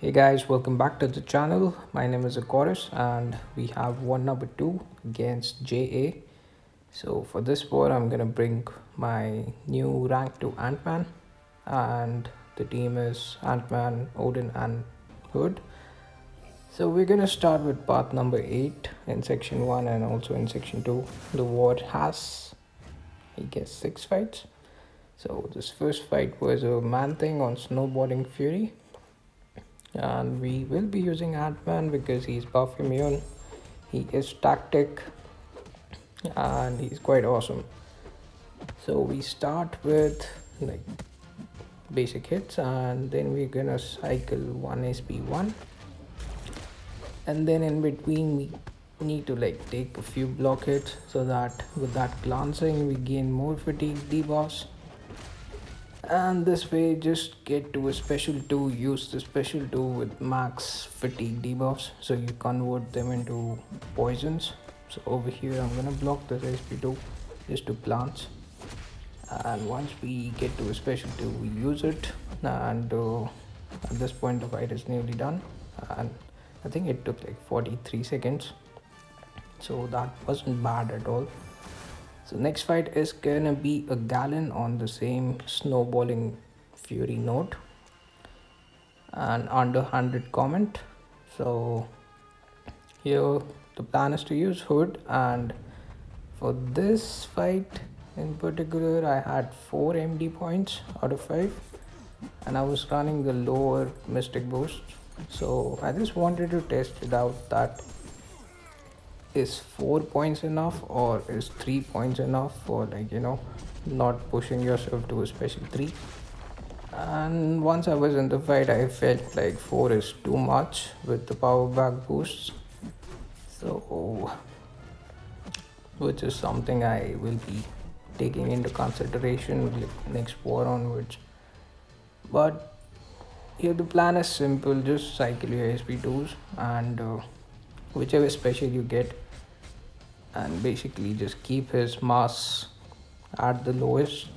Hey guys, welcome back to the channel. My name is Equaliser and we have war number 2 against JA. So for this war I'm gonna bring my new rank to Antman, and the team is Antman, Odin and Hood. So we're gonna start with path number 8 in section 1 and also in section 2. The war has, I guess, 6 fights. So this first fight was a ManThing on Snowballing Fury. And we will be using Antman because he's buff immune, he is tactic, and he's quite awesome. So we start with like basic hits, and then we're gonna cycle 1 SP1, and then in between we need to like take a few block hits so that with that glancing we gain more fatigue debuffs, and this way just get to a special 2, use the special 2 with max fatigue debuffs so you convert them into poisons. So over here I'm gonna block this SP2 just to glance, and once we get to a special 2 we use it, and at this point the fight is nearly done, and I think it took like 43 seconds, so that wasn't bad at all. So next fight is gonna be a Galan on the same Snowballing Fury note, an underhanded comment. So here the plan is to use Hood, and for this fight in particular I had 4 MD points out of 5 and I was running the lower mystic boost. So I just wanted to test it out, that is 4 points enough or is 3 points enough for, like, not pushing yourself to a special 3. And once I was in the fight I felt like 4 is too much with the power back boosts, so which is something I will be taking into consideration next war onwards. But here the plan is simple, just cycle your SP2s and whichever special you get, and basically just keep his mass at the lowest,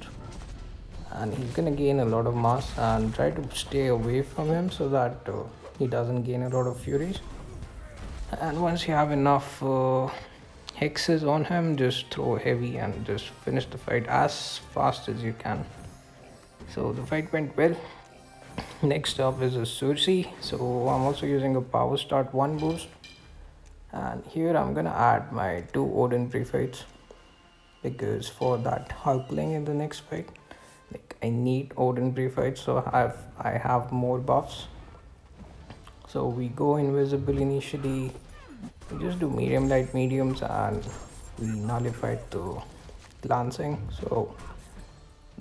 and he's gonna gain a lot of mass, and try to stay away from him so that he doesn't gain a lot of furies. And once you have enough hexes on him, just throw heavy and just finish the fight as fast as you can. So the fight went well. Next up is a Sersi, so I'm also using a power start 1 boost, and here I'm gonna add my 2 Odin prefights because for that Hulkling in the next fight, like, I need Odin prefights so I have more buffs. So we go invisible initially, we just do medium light mediums and we nullified the glancing, so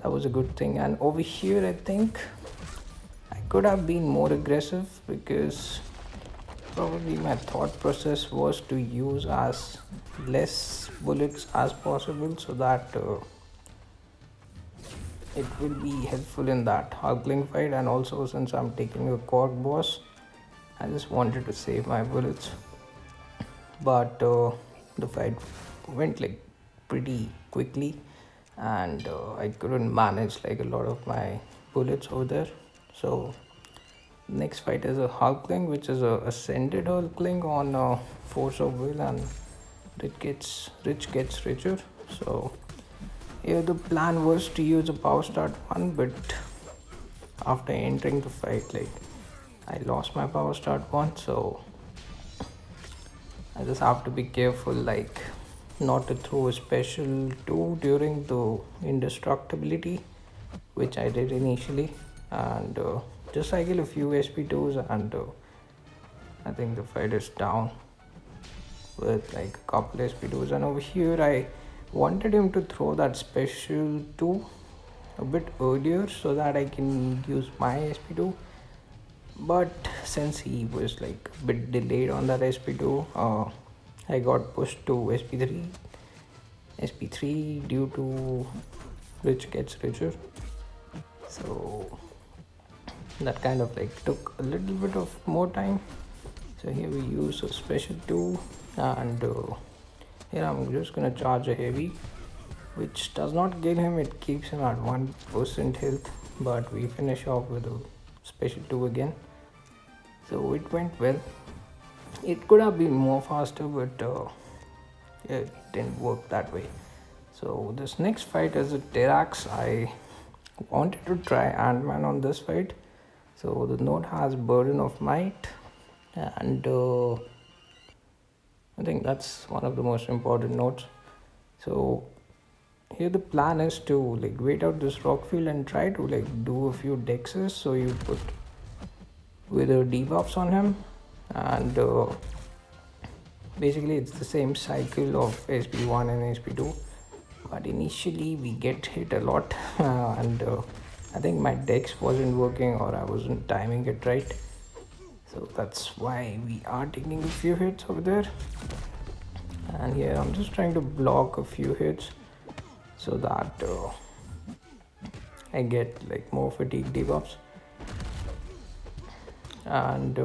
that was a good thing. And over here I think I could have been more aggressive because probably my thought process was to use as less bullets as possible so that it will be helpful in that Hulkling fight, and also since I'm taking a Korg boss I just wanted to save my bullets. But the fight went like pretty quickly, and I couldn't manage like a lot of my bullets over there. So next fight is a Hulkling, which is a ascended Hulkling on force of will, and rich gets richer. So here the plan was to use a power start 1, but after entering the fight, like, I lost my power start 1, so I just have to be careful, like, not to throw a special 2 during the indestructibility, which I did initially, and just cycle a few SP2s, and I think the fight is down with like a couple SP2s. And over here I wanted him to throw that special 2 a bit earlier so that I can use my SP2, but since he was like a bit delayed on that SP2, I got pushed to SP3 due to rich gets richer. So that kind of like took a little bit of more time. So here we use a special 2, and here I'm just gonna charge a heavy, which does not kill him, it keeps him at 1% health, but we finish off with a special 2 again. So it went well. It could have been more faster, but it didn't work that way. So this next fight is a Terrax. I wanted to try Antman on this fight. So the node has Burden of Might, and I think that's one of the most important nodes. So here the plan is to like wait out this rock field and try to like do a few dexes. So you put wither debuffs on him, and basically it's the same cycle of SP1 and SP2, but initially we get hit a lot and I think my dex wasn't working or I wasn't timing it right, so that's why we are taking a few hits over there. And here I'm just trying to block a few hits so that I get like more fatigue debuffs. And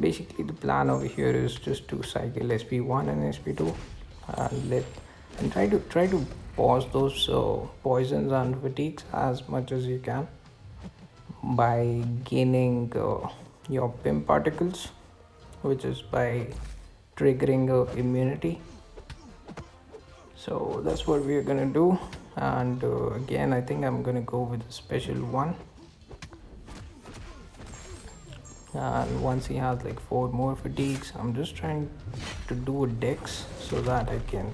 basically the plan over here is just to cycle SP1 and SP2 and try to pause those poisons and fatigues as much as you can by gaining your pim particles, which is by triggering immunity. So that's what we are gonna do. And again, I think I'm gonna go with a special one. And once he has like 4 more fatigues, I'm just trying to do a dex so that I can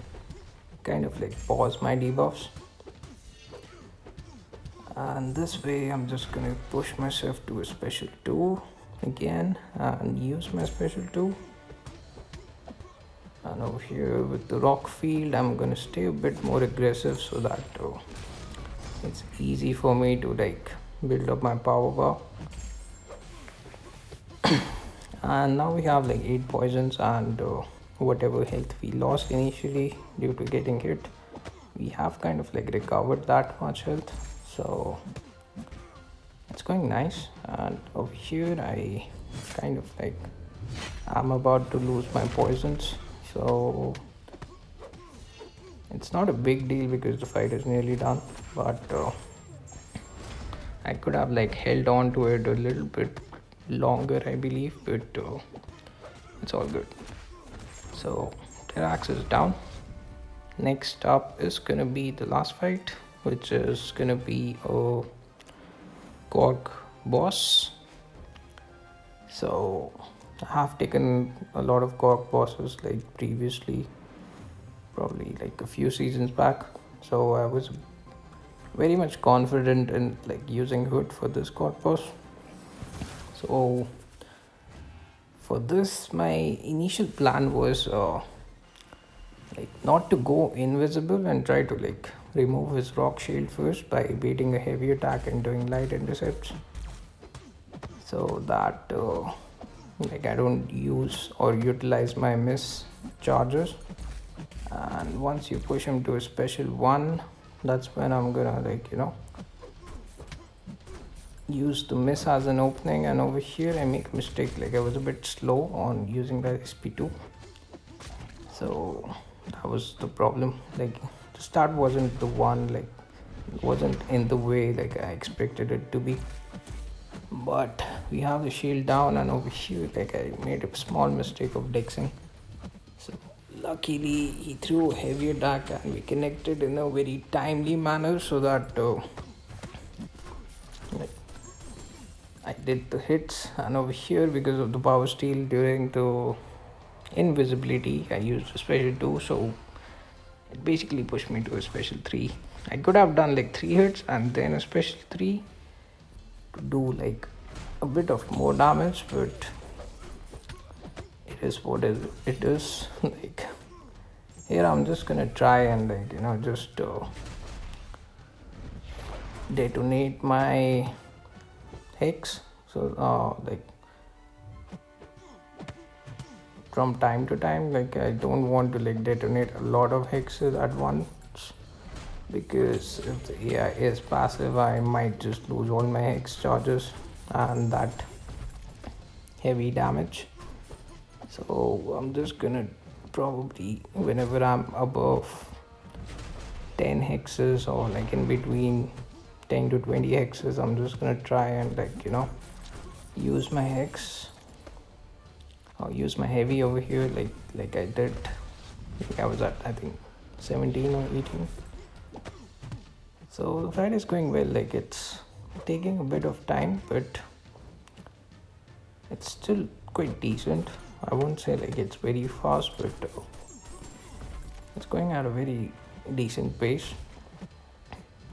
kind of like pause my debuffs. And this way I'm just gonna push myself to a special 2 again and use my special 2. And over here with the rock field, I'm gonna stay a bit more aggressive so that it's easy for me to like build up my power bar. And now we have like 8 poisons, and whatever health we lost initially due to getting hit, we have kind of like recovered that much health, so it's going nice. And over here I kind of like I'm about to lose my poisons, so it's not a big deal because the fight is nearly done, but I could have like held on to it a little bit longer, I believe, but it's all good. So Terrax is down. Next up is gonna be the last fight, which is gonna be a Korg boss. So I have taken a lot of Korg bosses like previously, probably like a few seasons back, so I was very much confident in like using Hood for this Korg boss. So for this, my initial plan was like not to go invisible and try to like remove his rock shield first by baiting a heavy attack and doing light intercepts, so that like I don't use or utilize my miss charges. And once you push him to a special 1, that's when I'm gonna like, you know, use the miss as an opening. And over here I make a mistake, like I was a bit slow on using the SP2, so that was the problem. Like the start wasn't the one, like it wasn't in the way like I expected it to be, but we have the shield down. And over here like I made a small mistake of dexing, so luckily he threw a heavy attack and we connected in a very timely manner, so that I did the hits. And over here, because of the power steal during the invisibility, I used a special 2, so it basically pushed me to a special 3. I could have done like 3 hits and then a special 3 to do like a bit of more damage, but it is what it is. Like here I'm just gonna try and like, you know, just detonate my hex. So like from time to time, like I don't want to like detonate a lot of hexes at once, because if the AI is passive I might just lose all my hex charges and that heavy damage. So I'm just gonna probably, whenever I'm above 10 hexes or like in between 10 to 20 hexes, I'm just gonna try and like, you know, use my hex or use my heavy over here like I did. I was at, I think, 17 or 18. So the fight is going well. Like, it's taking a bit of time, but it's still quite decent. I won't say like it's very fast, but it's going at a very decent pace.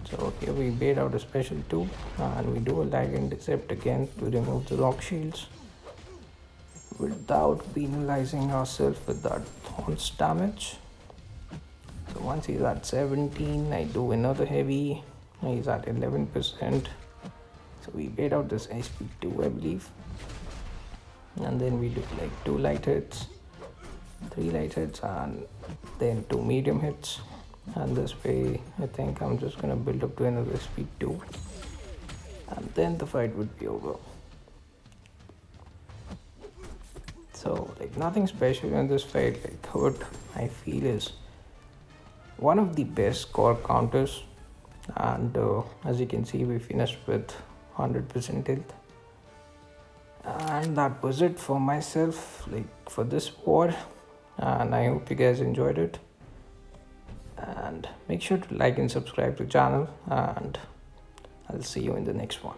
So here we bait out a special 2 and we do a lag intercept again to remove the rock shields without penalizing ourselves with that thorns damage. So once he's at 17, I do another heavy. He's at 11%. So we bait out this SP2, I believe. And then we do like 2 light hits, 3 light hits, and then 2 medium hits. And this way, I think I'm just gonna build up to another SP2. And then the fight would be over. So like nothing special in this fight. Like third, I feel, is one of the best Korg counters, and as you can see, we finished with 100% health. And that was it for myself, like for this war, and I hope you guys enjoyed it. And make sure to like and subscribe to the channel, and I'll see you in the next one.